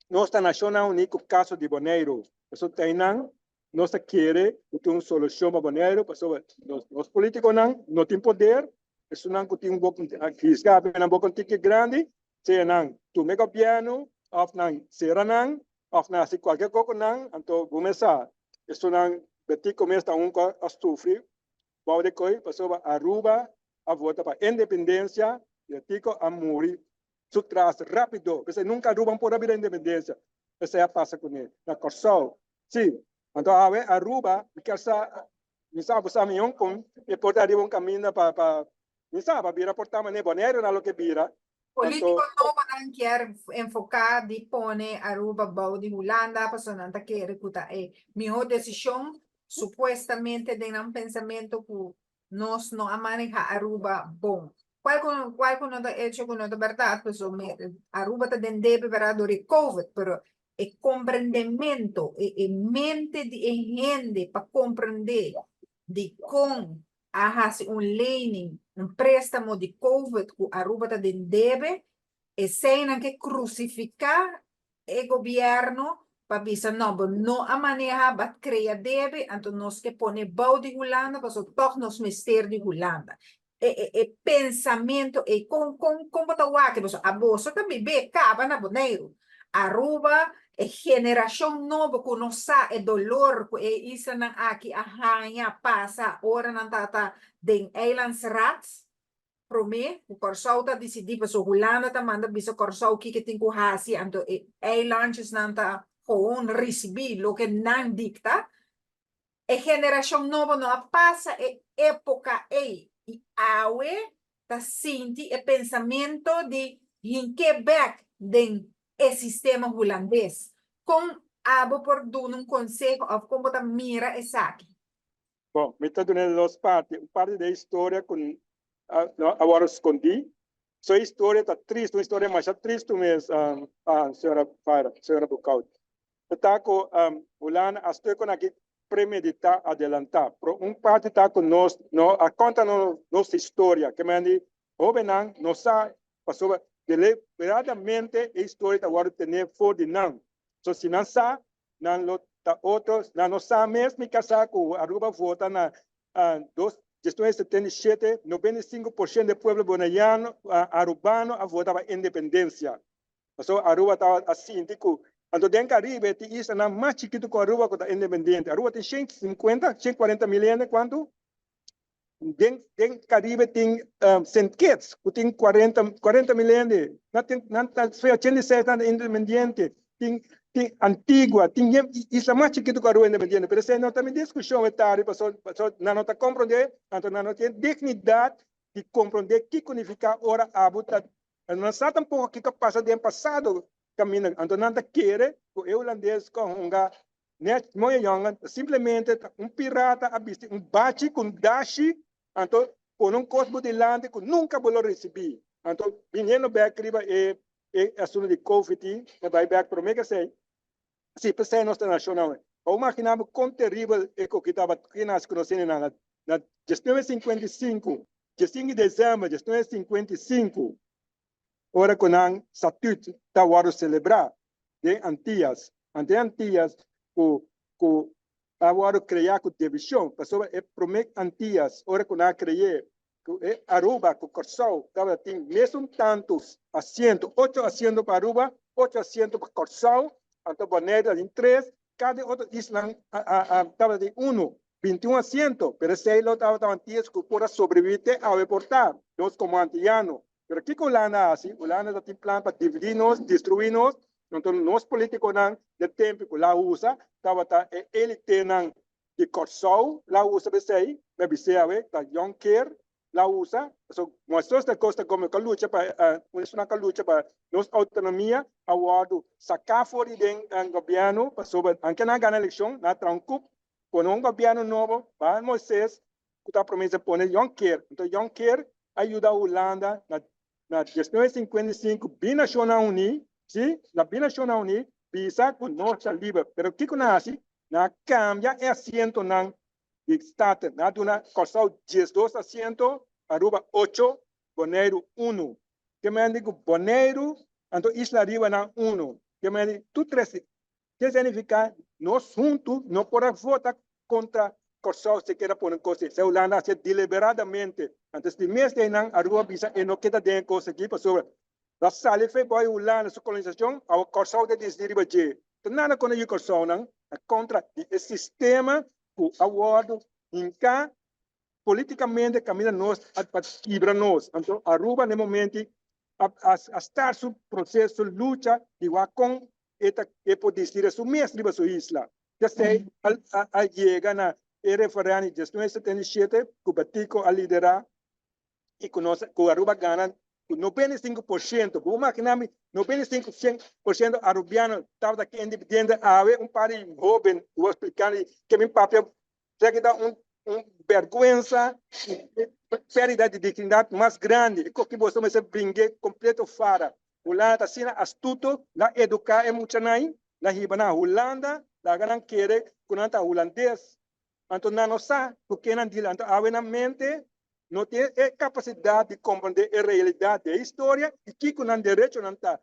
nossa nacional único caso de Bonaire. Isso tem não, nossa querer ter uma solução para Bonaire, pessoal, os políticos não tem poder, isso não tem um pouco aqui, escape um pouco grande, se não, tu me governo, of não, será não, of não, se qualquer coisa não, então começar, isso não, beti começa a sofrer, pode coi, pessoal, Aruba, a volta para independência, e tico a morrer. Su traz rápido, porque nunca Aruba pode abrir a independência. Essa é a passa com ele. Na Corsol, sim. Então, Aruba, que me sabe, sabe, e pode abrir um caminho para, me sabe, vira portar mané boneiro na lo que vira. Político novo não quer enfocar de pone Aruba bau de Hulanda, para não tá quer escutar é minha decisão supostamente de um pensamento que nós não a manejar Aruba bom. Qual que não tá hecho que não é verdade, pessoal, Aruba tá dentro para do COVID, pero é compreendimento, é mente de gente para compreender de como hace learning, préstamo de COVID que Aruba está debe, e sem que crucificar o governo para dizer, não a maneira para criar debe, então nós que pone bau de Hulanda, para todos nos mister de Hulanda. Pensamento, como está o que a bolsa também vê, cava na boneiro. Aruba, geração nova que não sabe dolor, isso não aqui, arranha, passa, ora não tá den eilands rats, prome, o corsau tá decidir, mas o Hulanda tá manda bisa corsau que tem que hasi, anto eilands não tá gewoon receber, lo que não dicta, geração nova não passa, época, e awe, tá senti, pensamento de em Quebec, den sistema holandês, com abo por dar conselho of como tá mira essa aqui. Bom, me está dando duas partes. Parte da história com agora escondi. Sua história está triste, uma história mais triste mesmo, senhora Faira, senhora Bucaut. Está com Hulanda, estou com aqui premeditar, adelantar. Parte está com nós, a conta nossa história, que me diz, Obenan, não sabe, passou deliberadamente a história agora tem fora de não. Se não sabe, não outros, não sabe mesmo que com Aruba vota na gestão 77, 95% do povo bonaiano, arubano, a votar para independência. Então, Aruba está assim, tipo, então, dentro do Caribe, tem isso mais chiquito que Aruba, que está independente. Aruba tem 150, 140 milhões, quanto? Dentro do Caribe tem St. Kitts, que tem 40 milhões. Não tem 86 independente. Tem Antigua, tem isso mais chiquito que Aruba independente. Mas não tem discussão etária, não está compreender, então não tem dignidade de compreender que significa ora abuta. Não sabe tampouco o que passa no passado. Caminho, então não quer o holandês com simplesmente pirata, bate com dashi, então por custo de lande que nunca vou receber. Então, vinhendo back riba assunto de COVID, vai back para mim que sei, se pensei nossa nacional, ou imaginava quão terrível é que estava aqui nas conhecendo na gestão 55, 5 de dezembro, gestão 55. Ora com ang statut ta waro celebrar de Antillas. Ante Antillas ko waro criar com divisão, pessoa é promet Antillas, ora com a criar Aruba com Corsol, tava tem mesmo tantos assentos, 8 assentos para Aruba, 8 assentos para Corsol, então Bonaire em 3, cada outra isla tava de 21 assentos, pero se lo tava Antillas que pode sobreviver a reportar, nós como antillanos. Pero aqui com Hulanda assim, Hulanda tem plano para dividir-nos, destruir-nos. Então, nós políticos não, de tempo que lá usa, ele tem de Corsol, lá usa BCI, BCI, da Kier, lá usa. Mas esta coisa como que luta para, uma luta para nossa autonomia, agora sacar fora do governo, para sobre, anche na ganha eleição, na tranco, com governo novo, para Moisés, que está promessa pôr Kier. Então, Kier ajuda a Hulanda na gestão 55 binacional uni, sim, na binacional uni, bisa com nossa livre, pero que com assim, na cambia é assento na estado, na duna Corsol 12 assento, Aruba 8, Bonaire 1. Que me digo Bonaire, então Isla Riba na 1. que me dice, tú tres, ¿qué significa? Nos juntos, no podemos votar contra Corsao se quiera poner cosas. Se Hulanda hace deliberadamente. Antes de mes de nan, Aruba visa y no queda de cosas aquí, para sobre. La sale fe boy Hulanda, su colonización, a Corsao de desdiriba je. Nada con el Corsao nan, contra el sistema, que aguardo, inca, politicamente camina nos, para quebra nos. Então, Aruba, no momento, a estar su proceso, lucha, igual con esta, por decir, su mestre, su isla. Ya sei, al llegar a referendo de 1977, que Batico a liderar y conoce que Aruba gana 95%. Vou imaginar 95% arubiano estava aqui independiente, a ver país jovem, vou explicar que meu papel já que dá vergonha, pérdida de dignidade mais grande, e que você me brinque completo fora. Hulanda está sendo astuto, la educar é muito nai, la hibana Hulanda, la gran querer com anta holandês. Então, não sabe, porque não diz, então, avenamente, não tem capacidade de compreender a realidade da história e que não direito não está.